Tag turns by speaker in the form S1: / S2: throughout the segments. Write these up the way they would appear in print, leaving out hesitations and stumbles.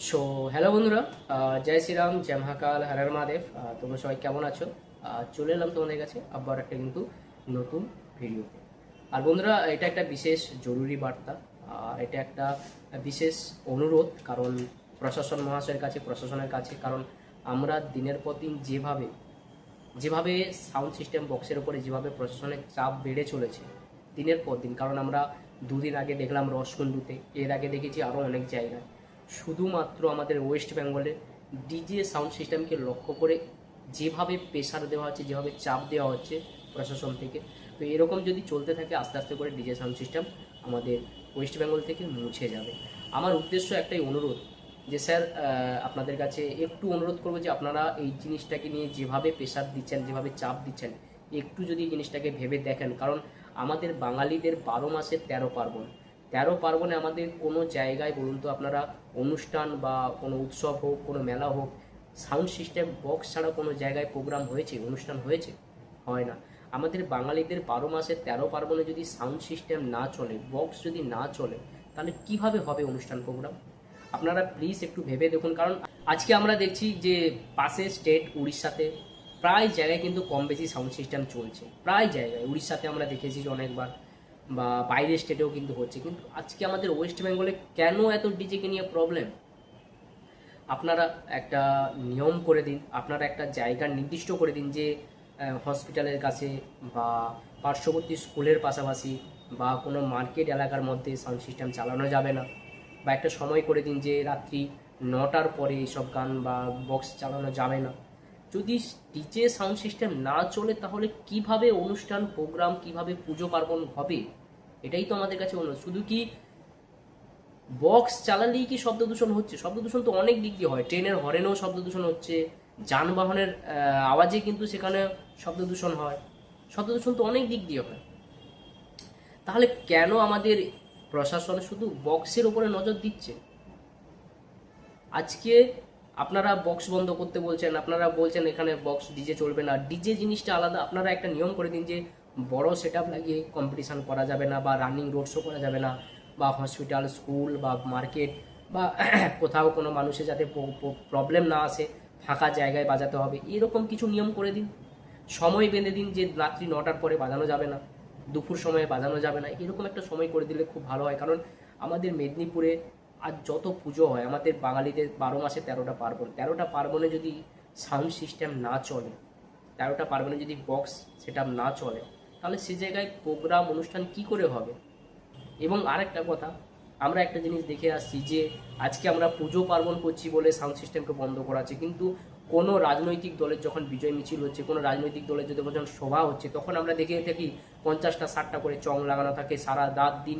S1: So hello বন্ধুরা, জয় শ্রীরাম, জয় মহাকাল, হর হর মহাদেব। তোমরা সবাই কেমন আছো? চলে এলাম তোমাদের কাছে আবার একটা কিন্তু নতুন ভিডিওতে। আর বন্ধুরা, এটা একটা বিশেষ জরুরি বার্তা, এটা একটা বিশেষ অনুরোধ, কারণ প্রশাসন মহাশয়ের কাছে, প্রশাসনের কাছে। কারণ আমরা দিনের পর দিন যেভাবে যেভাবে সাউন্ড সিস্টেম বক্সের উপরে যেভাবে প্রশাসনের চাপ বেড়ে চলেছে দিনের পর দিন, কারণ আমরা দুদিন আগে দেখলাম রসকুন্ডুতে, এর আগে দেখেছি আরও অনেক জায়গায়, শুধুমাত্র আমাদের ওয়েস্ট বেঙ্গলে ডিজে সাউন্ড সিস্টেমকে লক্ষ্য করে যেভাবে প্রেশার দেওয়া হচ্ছে, যেভাবে চাপ দেওয়া হচ্ছে প্রশাসন থেকে, তো এরকম যদি চলতে থাকে আস্তে আস্তে করে ডিজে সাউন্ড সিস্টেম আমাদের ওয়েস্ট বেঙ্গল থেকে মুছে যাবে। আমার উদ্দেশ্য একটাই, অনুরোধ যে স্যার, আপনাদের কাছে একটু অনুরোধ করবো যে আপনারা এই জিনিসটাকে নিয়ে যেভাবে প্রেশার দিচ্ছেন, যেভাবে চাপ দিচ্ছেন, একটু যদি এই জিনিসটাকে ভেবে দেখেন। কারণ আমাদের বাঙালিদের 12 মাসে 13 পার্বণ, 13 পার্বণে আমাদের কোনো জায়গায় বলুন তো আপনারা, অনুষ্ঠান বা কোনো উৎসব হোক, কোনো মেলা হোক, সাউন্ড সিস্টেম বক্স ছাড়া কোনো জায়গায় প্রোগ্রাম হয়েছে, অনুষ্ঠান হয়েছে? হয় না। আমাদের বাঙালিদের 12 মাসে 13 পার্বণে যদি সাউন্ড সিস্টেম না চলে, বক্স যদি না চলে, তাহলে কিভাবে হবে অনুষ্ঠান প্রোগ্রাম? আপনারা প্লিজ একটু ভেবে দেখুন। কারণ আজকে আমরা দেখছি যে পাশে স্টেট উড়িষ্যাতে প্রায় জায়গায় কিন্তু কম বেশি সাউন্ড সিস্টেম চলছে, প্রায় জায়গায়। উড়িষ্যাতে আমরা দেখেছি অনেকবার, বা বাইরের স্টেটেও কিন্তু হচ্ছে। কিন্তু আজকে আমাদের ওয়েস্ট বেঙ্গলে কেন এত ডিজেকে নিয়ে প্রবলেম? আপনারা একটা নিয়ম করে দিন, আপনারা একটা জায়গা নির্দিষ্ট করে দিন যে হসপিটালের কাছে বা পার্শ্ববর্তী স্কুলের পাশাপাশি বা কোনো মার্কেট এলাকার মধ্যে সাউন্ড সিস্টেম চালানো যাবে না। বা একটা সময় করে দিন যে রাত্রি 9টার পরে এইসব গান বা বক্স চালানো যাবে না। যদি ডিজে সাউন্ড সিস্টেম না চলে, তাহলে কিভাবে অনুষ্ঠান প্রোগ্রাম, কিভাবে পুজো পার্বণ হবে? এটাই তো আমাদের কাছে অনুরোধ। শুধু কি বক্স চালালেই কি শব্দ দূষণ হচ্ছে? শব্দ দূষণ তো অনেক দিক দিয়ে হয়। ট্রেনের হরেনেও শব্দ দূষণ হচ্ছে, যানবাহনের আওয়াজে কিন্তু সেখানে শব্দ দূষণ হয়। শব্দ দূষণ তো অনেক দিক দিয়ে হয়। তাহলে কেন আমাদের প্রশাসন শুধু বক্সের উপরে নজর দিচ্ছে? আজকে আপনারা বক্স বন্ধ করতে বলছেন, আপনারা বলছেন এখানে বক্স ডিজে চলবে না। ডিজে জিনিসটা আলাদা। আপনারা একটা নিয়ম করে দিন যে বড় সেট আপ লাগিয়ে কম্পিটিশান করা যাবে না, বা রানিং রোড শো করা যাবে না, বা হসপিটাল, স্কুল বা মার্কেট বা কোথাও কোনো মানুষের যাতে প্রবলেম না আসে, ফাঁকা জায়গায় বাজাতে হবে, এরকম কিছু নিয়ম করে দিন। সময় বেঁধে দিন যে রাত্রি 9টার পরে বাজানো যাবে না, দুপুর সময়ে বাজানো যাবে না, এরকম একটা সময় করে দিলে খুব ভালো হয়। কারণ আমাদের মেদিনীপুরে আর যত পুজো হয়, আমাদের বাঙালিদের 12 মাসে 13টা পার্বণ, 13টা পার্বণে যদি সাউন্ড সিস্টেম না চলে, 13টা পার্বণে যদি বক্স সেট না চলে, তাহলে সে জায়গায় প্রোগ্রাম অনুষ্ঠান কি করে হবে? এবং আরেকটা কথা, আমরা একটা জিনিস দেখে আসছি যে আজকে আমরা পুজো পার্বণ করছি বলে সাউন্ড সিস্টেমকে বন্ধ করাচ্ছে, কিন্তু কোনো রাজনৈতিক দলের যখন বিজয় মিছিল হচ্ছে, কোনো রাজনৈতিক দলের যদি যখন সভা হচ্ছে, তখন আমরা দেখে থাকি 50টা 60টা করে চং লাগানো থাকে, সারা রাত দিন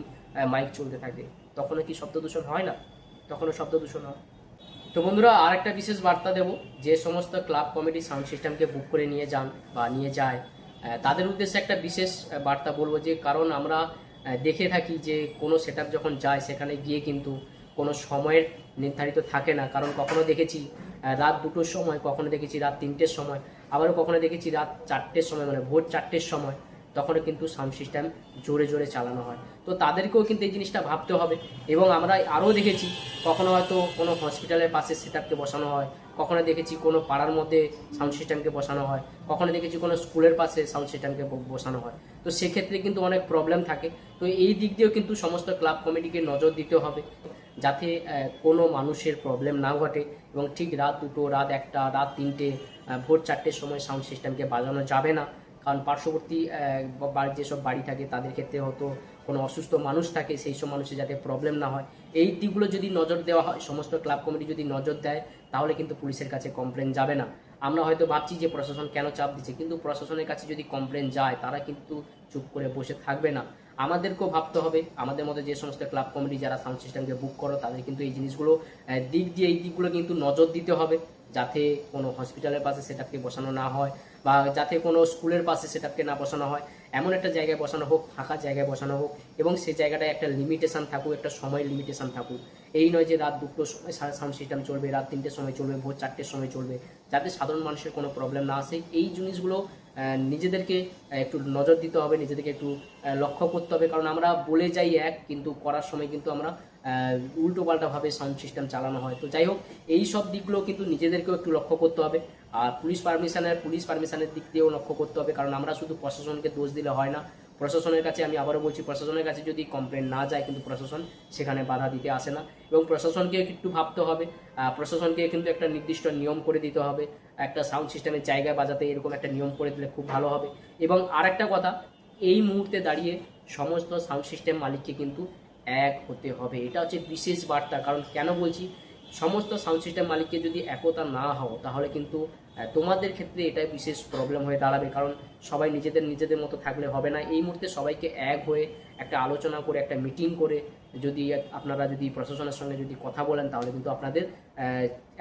S1: মাইক চলতে থাকে। তখনও কি শব্দ দূষণ হয় না? তখনও শব্দ দূষণ হয়। তো বন্ধুরা, আর একটা বিশেষ বার্তা দেব, যে সমস্ত ক্লাব কমিটি সাউন্ড সিস্টেমকে বুক করে নিয়ে যান বা নিয়ে যায়, তাদের উদ্দেশ্যে একটা বিশেষ বার্তা বলবো। যে কারণ আমরা দেখে থাকি যে কোনো সেট যখন যায়, সেখানে গিয়ে কিন্তু কোনো সময়ের নির্ধারিত থাকে না। কারণ কখনো দেখেছি রাত 2টোর সময়, কখনো দেখেছি রাত 3টের সময়, আবারও কখনো দেখেছি রাত 4টের সময়, মানে ভোর 4টের সময়, তখনও কিন্তু সাউন্ড সিস্টেম জোরে জোরে চালানো হয়। তো তাদেরকেও কিন্তু এই জিনিসটা ভাবতে হবে। এবং আমরা আরও দেখেছি কখনো হয়তো কোনো হসপিটালের পাশে সেটআপকে বসানো হয়, কখনো দেখেছি কোনো পাড়ার মধ্যে সাউন্ড সিস্টেমকে বসানো হয়, কখনো দেখেছি কোনো স্কুলের পাশে সাউন্ড সিস্টেমকে বসানো হয়। তো সেক্ষেত্রে কিন্তু অনেক প্রবলেম থাকে। তো এই দিক দিয়েও কিন্তু সমস্ত ক্লাব কমিটিকে নজর দিতে হবে, যাতে কোনো মানুষের প্রবলেম না ঘটে। এবং ঠিক রাত 2টো, রাত 1টা, রাত 3টে, ভোর 4টের সময় সাউন্ড সিস্টেমকে বাজানো যাবে না। কারণ পার্শ্ববর্তী যেসব বাড়ি থাকে, তাদের ক্ষেত্রে হয়তো কোনো অসুস্থ মানুষ থাকে, সেই সব মানুষের যাতে প্রবলেম না হয়, এই দিকগুলো যদি নজর দেওয়া হয়, সমস্ত ক্লাব কমিটি যদি নজর দেয়, তাহলে কিন্তু পুলিশের কাছে কমপ্লেন যাবে না। আমরা হয়তো ভাবছি যে প্রশাসন কেন চাপ দিচ্ছে, কিন্তু প্রশাসনের কাছে যদি কমপ্লেন যায়, তারা কিন্তু চুপ করে বসে থাকবে না। আমাদেরকেও ভাবতে হবে, আমাদের মধ্যে যে সমস্ত ক্লাব কমিটি যারা সাউন্ড সিস্টেমকে বুক করো, তাদের কিন্তু এই জিনিসগুলো এই দিকগুলো কিন্তু নজর দিতে হবে, যাতে কোনো হসপিটালের পাশে সেটাকে বসানো না হয়, বা যাতে কোনো স্কুলের পাশে সেটাকে না বসানো হয়। এমন একটা জায়গায় বসানো হোক, ফাঁকা জায়গায় বসানো হোক, এবং সেই জায়গাটায় একটা লিমিটেশন থাকুক, একটা সময় লিমিটেশন থাকুক। এই নয় যে রাত 2টোর সময় সাউন্ড সিস্টেম চলবে, রাত 3টের সময় চলবে, ভোর 4টের সময় চলবে, যাতে সাধারণ মানুষের কোনো প্রবলেম না আসে। এই জিনিসগুলো নিজেদেরকে একটু নজর দিতে হবে, নিজেদেরকে একটু লক্ষ্য করতে হবে। কারণ আমরা বলে যাই এক, কিন্তু করার সময় কিন্তু আমরা উল্টোপাল্টাভাবে সাউন্ড সিস্টেম চালানো হয়। তো যাই হোক, এই সব দিকগুলো কিন্তু নিজেদেরকেও একটু লক্ষ্য করতে হবে। আর পুলিশ পারমিশনের দিক দিয়েও লক্ষ্য করতে হবে, কারণ আমরা শুধু প্রশাসনকে দোষ দিলে হয় না। প্রশাসনের কাছে, আমি আবারও বলছি, প্রশাসনের কাছে যদি কমপ্লেন না যায় কিন্তু প্রশাসন সেখানে বাধা দিতে আসে না। এবং প্রশাসনকে একটু ভাবতে হবে, প্রশাসনকে কিন্তু একটা নির্দিষ্ট নিয়ম করে দিতে হবে, একটা সাউন্ড সিস্টেমের জায়গায় বাজাতে এরকম একটা নিয়ম করে দিলে খুব ভালো হবে। এবং আরেকটা কথা, এই মুহূর্তে দাঁড়িয়ে সমস্ত সাউন্ড সিস্টেম মালিককে কিন্তু এক হতে হবে, এটা হচ্ছে বিশেষ বার্তা। কারণ কেন বলছি, সমস্ত সাউন্ড সিস্টেম মালিককে যদি একতা না হও তাহলে কিন্তু তোমাদের ক্ষেত্রে এটাই বিশেষ প্রবলেম হয়ে দাঁড়াবে। কারণ সবাই নিজেদের মতো থাকলে হবে না। এই মুহূর্তে সবাইকে এক হয়ে একটা আলোচনা করে, একটা মিটিং করে যদি আপনারা যদি প্রশাসনের সঙ্গে যদি কথা বলেন তাহলে কিন্তু আপনাদের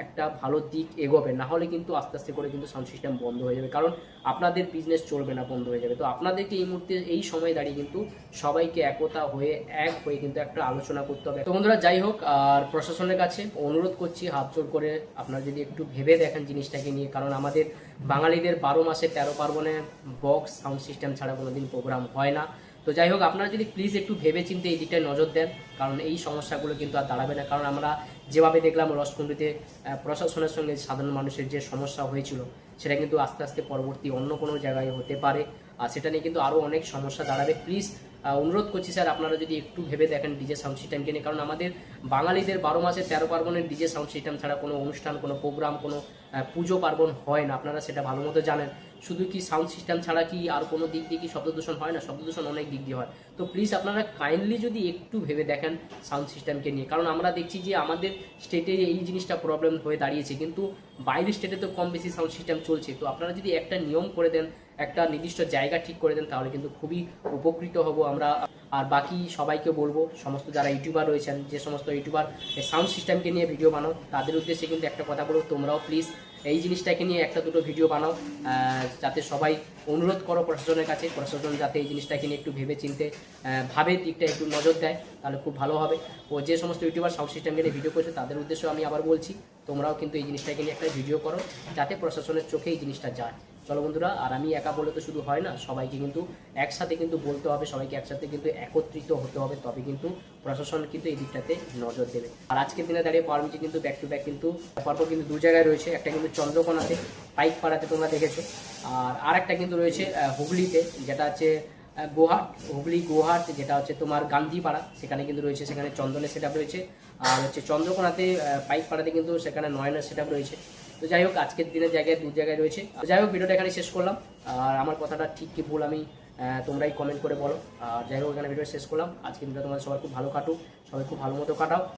S1: একটা ভালো দিক এগোবে। না হলে কিন্তু আস্তে আস্তে করে কিন্তু সাউন্ড সিস্টেম বন্ধ হয়ে যাবে, কারণ আপনাদের বিজনেস চলবে না, বন্ধ হয়ে যাবে। তো আপনাদেরকে এই মুহূর্তে এই সময় দাঁড়িয়ে কিন্তু সবাইকে একতা হয়ে এক হয়ে কিন্তু একটা আলোচনা করতে হবে। তো বন্ধুরা, যাই হোক, আর প্রশাসনের কাছে অনুরোধ করছি হাত জোর করে, আপনারা যদি একটু ভেবে দেখেন জিনিসটাকে নিয়ে, কারণ আমাদের বাঙালিদের 12 মাসে 13 পার্বণে বক্স সাউন্ড সিস্টেম ছাড়া কোনোদিন প্রোগ্রাম হয় না। তো যাই হোক, আপনারা যদি প্লিজ একটু ভেবে চিন্তে এই দিকটায় নজর দেন, কারণ এই সমস্যাগুলো কিন্তু আর দাঁড়াবে না। কারণ আমরা যেভাবে দেখলাম রসকুন্ডিতে প্রশাসনের সঙ্গে সাধারণ মানুষের যে সমস্যা হয়েছিল, সেটা কিন্তু আস্তে আস্তে পরবর্তী অন্য কোনো জায়গায় হতে পারে, আর সেটা নিয়ে কিন্তু আরও অনেক সমস্যা দাঁড়াবে। প্লিজ অনুরোধ করছি স্যার, আপনারা যদি একটু ভেবে দেখেন ডিজে সাউন্ড সিস্টেমকে নিয়ে, কারণ আমাদের বাঙালিদের 12 মাসে 13 পার্বণের ডিজে সাউন্ড সিস্টেম ছাড়া কোনো অনুষ্ঠান, কোনো প্রোগ্রাম, কোনো পুজো পার্বণ হয় না। আপনারা সেটা ভালো মতো জানেন। শুধু কি সাউন্ড সিস্টেম ছাড়া কি আর কোনো দিক দিয়ে কি শব্দ দূষণ হয় না? শব্দ দূষণ অনেক দিক দিয়ে হয়। তো প্লিজ আপনারা কাইন্ডলি যদি একটু ভেবে দেখেন সাউন্ড সিস্টেমকে নিয়ে, কারণ আমরা দেখছি যে আমাদের স্টেটে এই জিনিসটা প্রবলেম হয়ে দাঁড়িয়েছে, কিন্তু বাইরের স্টেটে তো কম বেশি সাউন্ড সিস্টেম চলছে। তো আপনারা যদি একটা নিয়ম করে দেন, একটা নির্দিষ্ট জায়গা ঠিক করে দেন, তাহলে কিন্তু খুবই উপকৃত হব আমরা। আর বাকি সবাইকে বলবো, সমস্ত যারা ইউটিউবার রয়েছেন, যে সমস্ত ইউটিউবার সাউন্ড সিস্টেমকে নিয়ে ভিডিও বানাও, তাদের উদ্দেশ্যে কিন্তু একটা কথা বলবো, তোমরাও প্লিজ এই জিনিসটাকে নিয়ে একটা দুটো ভিডিও বানাও, যাতে সবাই অনুরোধ করো প্রশাসনের কাছে, প্রশাসন যাতে এই জিনিসটাকে নিয়ে একটু ভেবে চিনতে ভাবে দিকটা একটু নজর দেয়, তাহলে খুব ভালো হবে। ও যে সমস্ত ইউটিউবার সাউন্ড সিস্টেমকে নিয়ে ভিডিও করছে তাদের উদ্দেশ্যে আমি আবার বলছি, তোমরাও কিন্তু এই জিনিসটাকে নিয়ে একটা ভিডিও করো, যাতে প্রশাসনের চোখে এই জিনিসটা যায়। চলো বন্ধুরা, আর আমি একা বলে তো শুধু হয় না, সবাইকে কিন্তু একসাথে কিন্তু বলতে হবে, সবাইকে একসাথে কিন্তু একত্রিত হতে হবে, তবে কিন্তু প্রশাসন কিন্তু এই দিকটাতে নজর দেবে। আর আজকের দিনে দাঁড়িয়ে পাওয়ার মিউজিক কিন্তু ব্যাক টু ব্যাক কিন্তু পরপর কিন্তু দু জায়গায় রয়েছে, একটা কিন্তু চন্দ্রকোনাতে পাইকপাড়াতে তোমরা দেখেছো, আর আরেকটা কিন্তু রয়েছে হুগলিতে, যেটা হচ্ছে হুগলি গোহাট, যেটা হচ্ছে তোমার গান্ধীপাড়া, সেখানে কিন্তু রয়েছে, সেখানে চন্দনের সেট আপ রয়েছে। আর হচ্ছে চন্দ্রকোনাতে পাইকপাড়াতে কিন্তু সেখানে নয়নের সেট আপ রয়েছে। তো যাই হোক, আজকের দিনের জায়গায় দু জায়গায় রয়েছে। তো যাই হোক, ভিডিওটা এখানে শেষ করলাম। আর আমার কথাটা ঠিক কি ভুল আমি তোমরাই কমেন্ট করে বলো। আর যাই হোক, এখানে ভিডিও শেষ করলাম। আজকের ভিডিও তোমাদের সবাই খুব ভালো কাটুক, সবাই খুব ভালো মতো কাটাও।